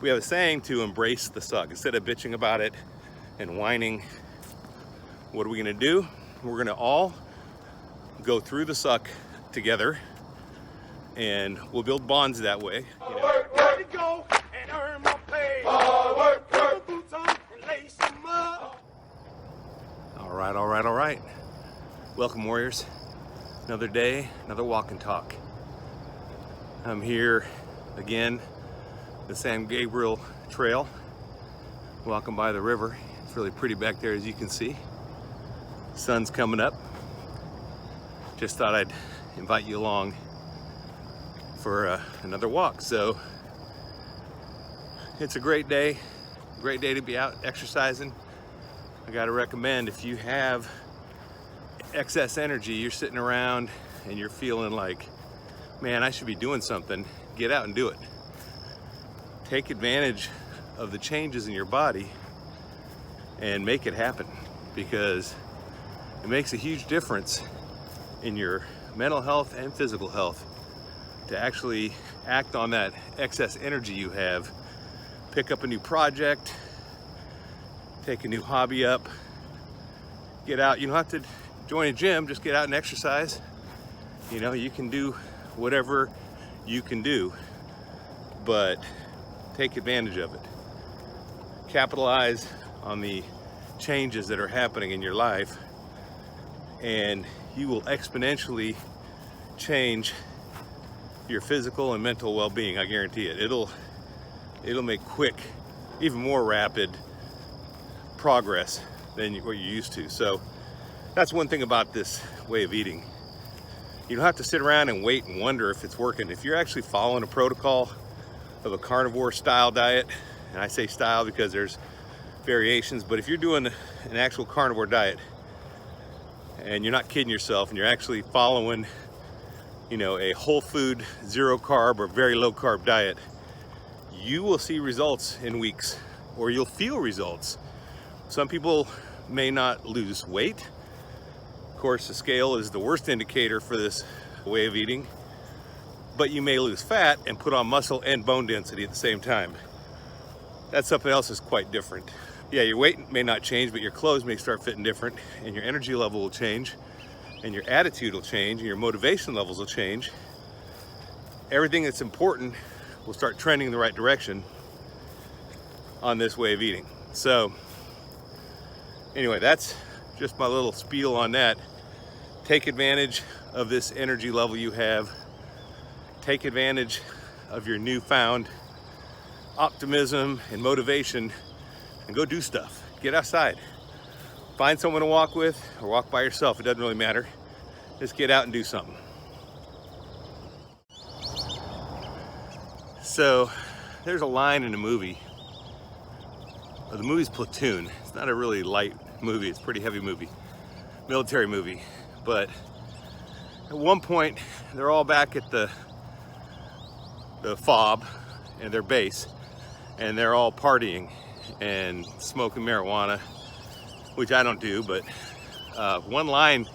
We have a saying to embrace the suck. Instead of bitching about it and whining, what are we gonna do? We're gonna all go through the suck together, and we'll build bonds that way. You know. All right. Welcome, warriors. Another day, another walk and talk. I'm here again, the San Gabriel Trail, walking by the river. It's really pretty back there, as you can see. Sun's coming up. Just thought I'd invite you along for another walk. So it's a great day to be out exercising. I gotta recommend, if you have excess energy, you're sitting around and you're feeling like, man, I should be doing something, get out and do it. Take advantage of the changes in your body and make it happen, because it makes a huge difference in your mental health and physical health to actually act on that excess energy you have. Pick up a new project, take a new hobby up, get out. You don't have to join a gym, just get out and exercise. You know, you can do whatever you can do, but take advantage of it. Capitalize on the changes that are happening in your life, and you will exponentially change your physical and mental well-being. I guarantee it. It'll make quick, even more rapid progress than what you're used to. So that's one thing about this way of eating. You don't have to sit around and wait and wonder if it's working. If you're actually following a protocol of a carnivore style diet, and I say style because there's variations, but if you're doing an actual carnivore diet and you're not kidding yourself and you're actually following, you know, a whole food, zero carb or very low carb diet, you will see results in weeks, or you'll feel results. Some people may not lose weight. Of course, the scale is the worst indicator for this way of eating, but you may lose fat and put on muscle and bone density at the same time. That's something else that's quite different. Yeah, your weight may not change, but your clothes may start fitting different, and your energy level will change, and your attitude will change, and your motivation levels will change. Everything that's important will start trending in the right direction on this way of eating. So anyway, that's just my little spiel on that. Take advantage of this energy level you have. Take advantage of your newfound optimism and motivation, and go do stuff. Get outside. Find someone to walk with, or walk by yourself. It doesn't really matter. Just get out and do something. So there's a line in a movie. The movie's Platoon. It's not a really light movie. It's a pretty heavy movie, military movie. But at one point, they're all back at the FOB and their base, and they're all partying and smoking marijuana, which I don't do. But one line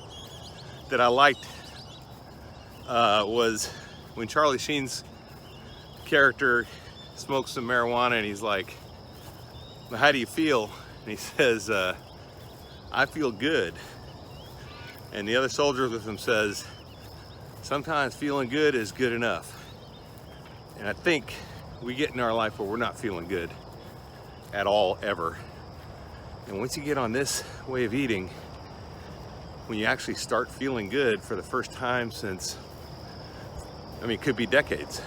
that I liked was when Charlie Sheen's character smokes some marijuana, and he's like, well, how do you feel? And he says, I feel good. And the other soldier with him says, sometimes feeling good is good enough. And I think we get in our life where we're not feeling good at all, ever. And once you get on this way of eating, when you actually start feeling good for the first time since, I mean, it could be decades.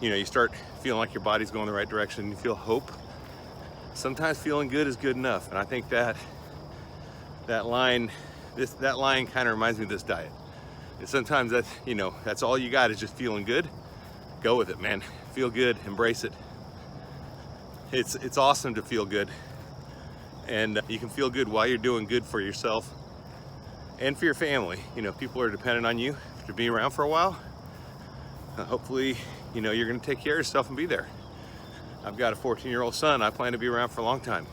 You know, you start feeling like your body's going the right direction, you feel hope. Sometimes feeling good is good enough. And I think that line kind of reminds me of this diet. And sometimes that's, you know, that's all you got is just feeling good. Go with it, man. Feel good, embrace it. It's awesome to feel good. And you can feel good while you're doing good for yourself and for your family. You know, people are dependent on you to be around for a while. Hopefully, you know, you're gonna take care of yourself and be there. I've got a 14-year-old son. I plan to be around for a long time.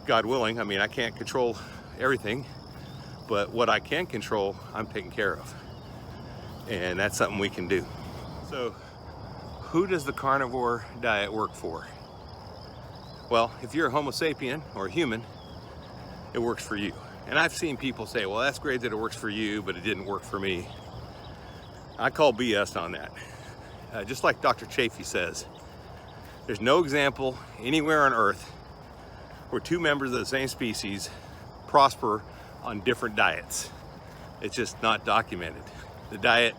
God willing. I mean, I can't control everything, but what I can control, I'm taking care of. And that's something we can do. So who does the carnivore diet work for? Well, if you're a Homo sapien or a human, it works for you. And I've seen people say, well, that's great that it works for you, but it didn't work for me. I call BS on that. Just like Dr. Chafee says, there's no example anywhere on Earth where two members of the same species prosper on different diets. It's just not documented. The diet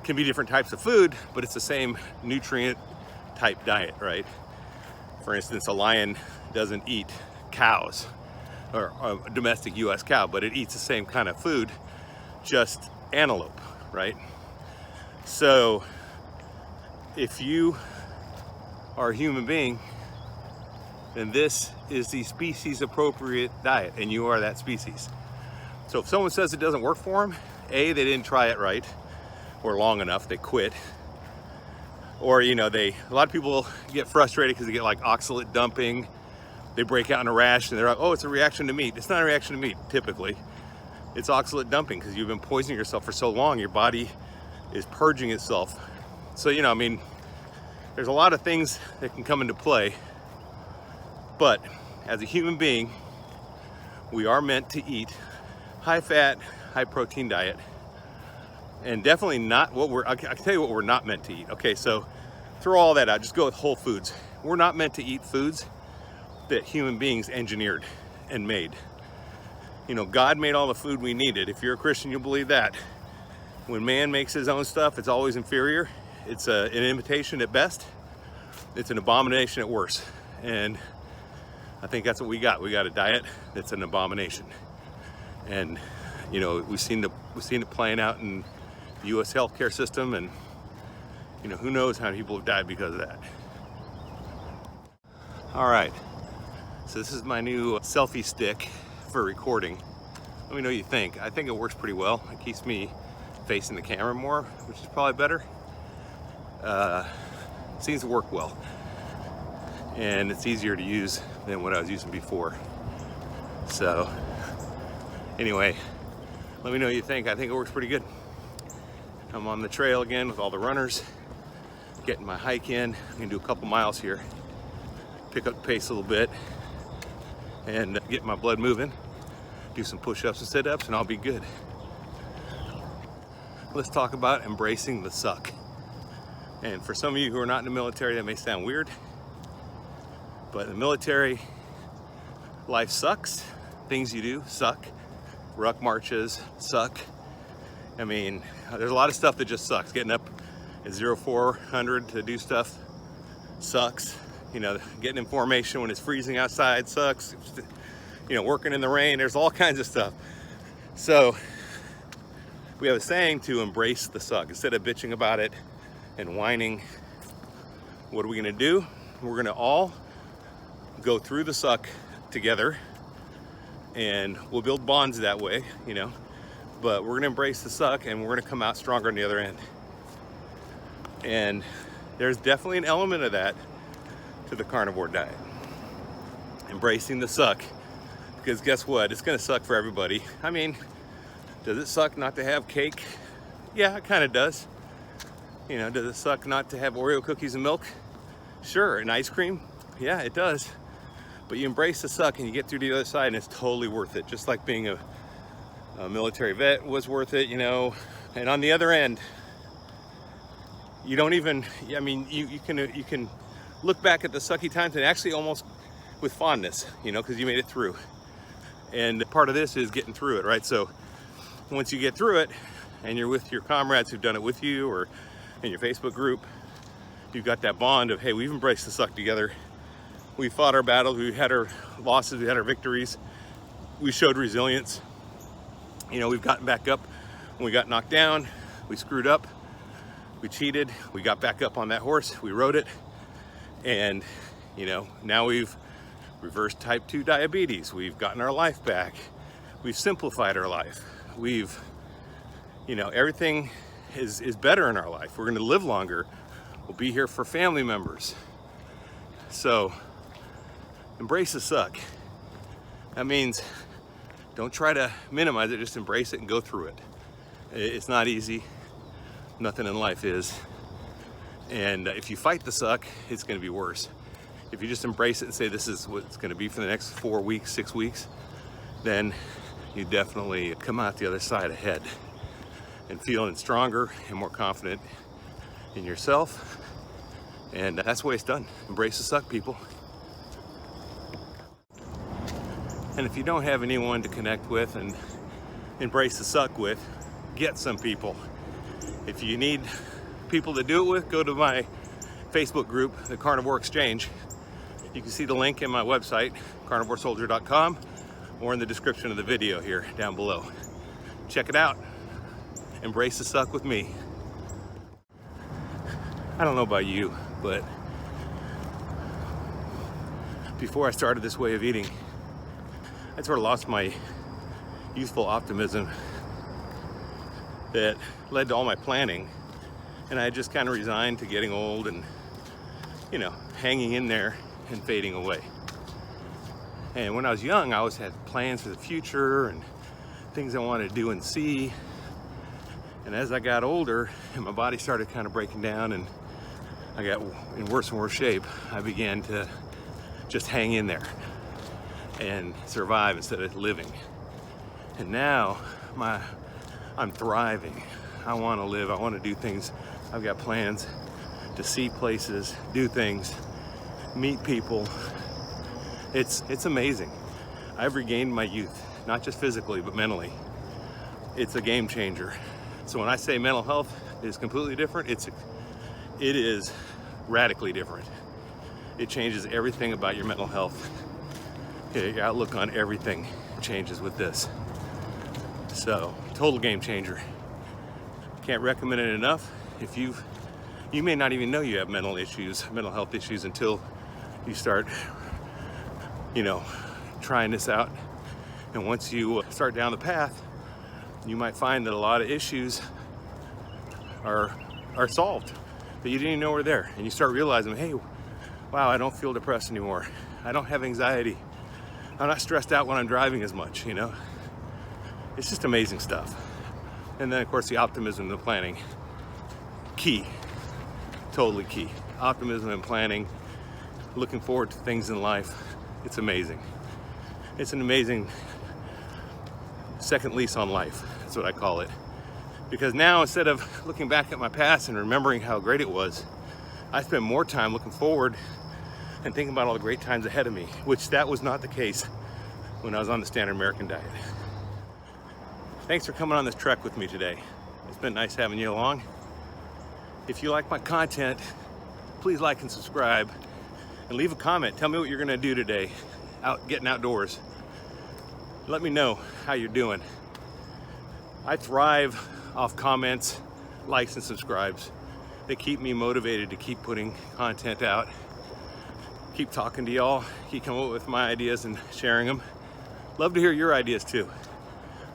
can be different types of food, but it's the same nutrient type diet, right? For instance, a lion doesn't eat cows, or a domestic US cow, but it eats the same kind of food, just antelope, right? So if you are a human being, then this is the species appropriate diet, and you are that species. So if someone says it doesn't work for them, A, they didn't try it right or long enough, they quit. Or, you know, a lot of people get frustrated because they get like oxalate dumping. They break out in a rash and they're like, oh, it's a reaction to meat. It's not a reaction to meat, typically. It's oxalate dumping because you've been poisoning yourself for so long, your body is purging itself. So, you know, I mean, there's a lot of things that can come into play, but as a human being, we are meant to eat high fat, high protein diet, and definitely not what I can tell you what we're not meant to eat. Okay, so throw all that out, just go with whole foods. We're not meant to eat foods that human beings engineered and made. You know, God made all the food we needed. If you're a Christian, you'll believe that. When man makes his own stuff, it's always inferior. It's an imitation at best. It's an abomination at worst. And I think that's what we got. We got a diet that's an abomination. And you know, we've seen it playing out in the U.S. healthcare system, and you know, who knows how many people have died because of that. All right, so this is my new selfie stick for recording. Let me know what you think. I think it works pretty well. It keeps me facing the camera more, which is probably better. Seems to work well, and it's easier to use than what I was using before. So anyway, let me know what you think. I think it works pretty good. I'm on the trail again with all the runners, getting my hike in. I'm gonna do a couple miles here, pick up the pace a little bit, and get my blood moving, do some push-ups and sit-ups, and I'll be good. Let's talk about embracing the suck. And for some of you who are not in the military, that may sound weird, but in the military, life sucks. Things you do suck. Ruck marches suck. I mean, there's a lot of stuff that just sucks. Getting up at 0400 to do stuff sucks. You know, getting in formation when it's freezing outside sucks. You know, working in the rain, there's all kinds of stuff. So we have a saying to embrace the suck. Instead of bitching about it and whining, what are we gonna do? We're gonna all go through the suck together, and we'll build bonds that way, you know, but we're gonna embrace the suck and we're gonna come out stronger on the other end. And there's definitely an element of that to the carnivore diet. Embracing the suck, because guess what? It's gonna suck for everybody. I mean, does it suck not to have cake? Yeah, it kind of does. You know, does it suck not to have Oreo cookies and milk? Sure, and ice cream? Yeah, it does. But you embrace the suck and you get through to the other side, and it's totally worth it. Just like being a military vet was worth it, you know. And on the other end, you don't even, I mean, you can look back at the sucky times and actually almost with fondness, you know, because you made it through. And part of this is getting through it, right? So once you get through it and you're with your comrades who've done it with you, or in your Facebook group, you've got that bond of, hey, we've embraced the suck together. We fought our battles, we had our losses, we had our victories. We showed resilience. You know, we've gotten back up when we got knocked down, we screwed up, we cheated, we got back up on that horse, we rode it. And, you know, now we've reversed type 2 diabetes. We've gotten our life back. We've simplified our life. We've, you know, everything is better in our life. We're gonna live longer. We'll be here for family members. So, embrace the suck. That means don't try to minimize it, just embrace it and go through it. It's not easy. Nothing in life is. And if you fight the suck, it's going to be worse. If you just embrace it and say this is what it's going to be for the next 4 weeks, 6 weeks, then you definitely come out the other side ahead and feeling stronger and more confident in yourself. And that's the way it's done. Embrace the suck, people. And if you don't have anyone to connect with and embrace the suck with, get some people. If you need people to do it with, go to my Facebook group, the Carnivore Exchange. You can see the link in my website, carnivoresoldier.com, or in the description of the video here down below. Check it out. Embrace the suck with me. I don't know about you, but before I started this way of eating, I sort of lost my youthful optimism that led to all my planning. And I just kind of resigned to getting old and, you know, hanging in there and fading away. And when I was young, I always had plans for the future and things I wanted to do and see. And as I got older and my body started kind of breaking down and I got in worse and worse shape, I began to just hang in there and survive instead of living. And now I'm thriving. I want to live. I want to do things. I've got plans to see places, do things, meet people. It's amazing. I've regained my youth, not just physically, but mentally. It's a game changer. So when I say mental health is completely different, it is radically different. It changes everything about your mental health. Your outlook on everything changes with this. So, total game changer. Can't recommend it enough. If you may not even know you have mental health issues until you start, you know, trying this out. And once you start down the path, you might find that a lot of issues are solved that you didn't even know were there. And you start realizing, hey, wow, I don't feel depressed anymore. I don't have anxiety. I'm not stressed out when I'm driving as much, you know. It's just amazing stuff. And then of course the optimism and the planning, key, totally key. Optimism and planning, looking forward to things in life. It's amazing. It's an amazing second lease on life. That's what I call it. Because now instead of looking back at my past and remembering how great it was, I spend more time looking forward and thinking about all the great times ahead of me, which that was not the case when I was on the standard American diet. Thanks for coming on this trek with me today. It's been nice having you along. If you like my content, please like and subscribe and leave a comment. Tell me what you're gonna do today, getting outdoors. Let me know how you're doing. I thrive off comments, likes, and subscribes. They keep me motivated to keep putting content out, keep talking to y'all, keep coming up with my ideas and sharing them. Love to hear your ideas too.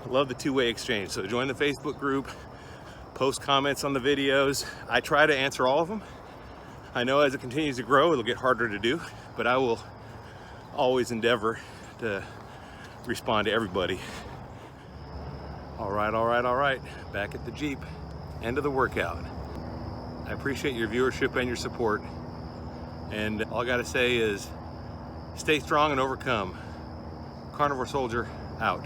Love the two-way exchange. So join the Facebook group, post comments on the videos. I try to answer all of them. I know as it continues to grow, it'll get harder to do, but I will always endeavor to respond to everybody. All right. Back at the Jeep, end of the workout. I appreciate your viewership and your support. And all I gotta say is stay strong and overcome. Carnivore Soldier out.